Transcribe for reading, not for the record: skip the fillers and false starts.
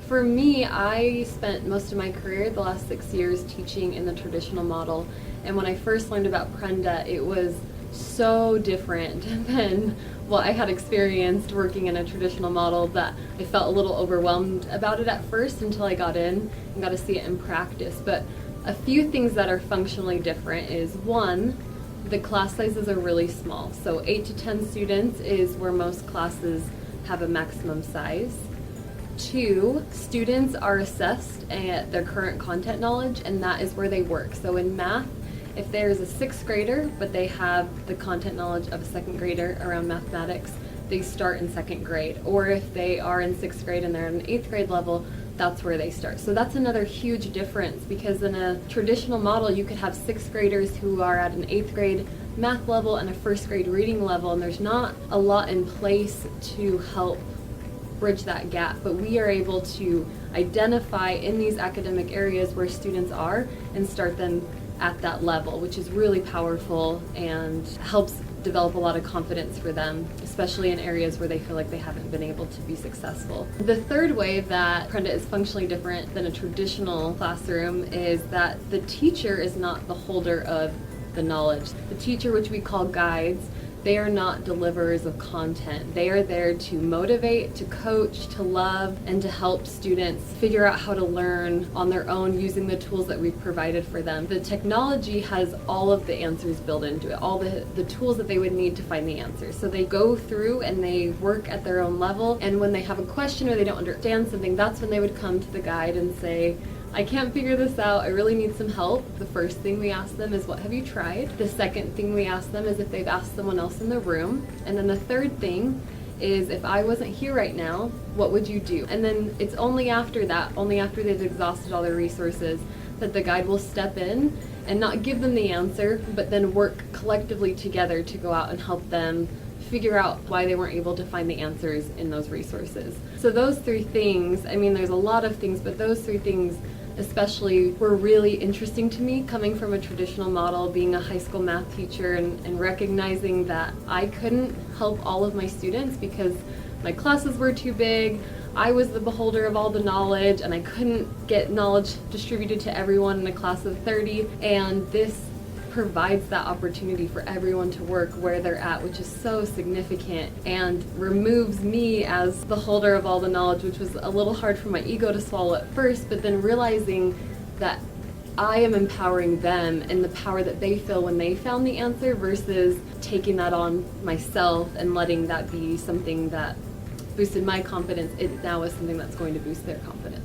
For me, I spent most of my career, the last 6 years, teaching in the traditional model. And when I first learned about Prenda, it was so different than what I had experienced working in a traditional model that I felt a little overwhelmed about it at first until I got in and got to see it in practice. But a few things that are functionally different is, one, the class sizes are really small. So 8 to 10 students is where most classes have a maximum size. 2, students are assessed at their current content knowledge, and that is where they work. So in math, if there's a 6th grader, but they have the content knowledge of a 2nd grader around mathematics, they start in 2nd grade. Or if they are in 6th grade and they're at an 8th grade level, that's where they start. So that's another huge difference, because in a traditional model, you could have 6th graders who are at an 8th grade math level and a 1st grade reading level, and there's not a lot in place to help bridge that gap. But we are able to identify in these academic areas where students are and start them at that level, which is really powerful and helps develop a lot of confidence for them, especially in areas where they feel like they haven't been able to be successful. The third way that Prenda is functionally different than a traditional classroom is that the teacher is not the holder of the knowledge. The teacher, which we call guides, they are not deliverers of content. They are there to motivate, to coach, to love, and to help students figure out how to learn on their own using the tools that we've provided for them. The technology has all of the answers built into it, all the tools that they would need to find the answers. So they go through and they work at their own level, and when they have a question or they don't understand something, that's when they would come to the guide and say, I can't figure this out, I really need some help. The first thing we ask them is, what have you tried? The second thing we ask them is if they've asked someone else in the room. And then the third thing is, if I wasn't here right now, what would you do? And then it's only after that, only after they've exhausted all their resources, that the guide will step in and not give them the answer, but then work collectively together to go out and help them figure out why they weren't able to find the answers in those resources. So those 3 things, I mean, there's a lot of things, but those 3 things especially were really interesting to me, coming from a traditional model, being a high school math teacher, and recognizing that I couldn't help all of my students because my classes were too big. I was the beholder of all the knowledge, and I couldn't get knowledge distributed to everyone in a class of 30, and this provides that opportunity for everyone to work where they're at, which is so significant, and removes me as the holder of all the knowledge, which was a little hard for my ego to swallow at first, but then realizing that I am empowering them and the power that they feel when they found the answer, versus taking that on myself and letting that be something that boosted my confidence. It now is something that's going to boost their confidence.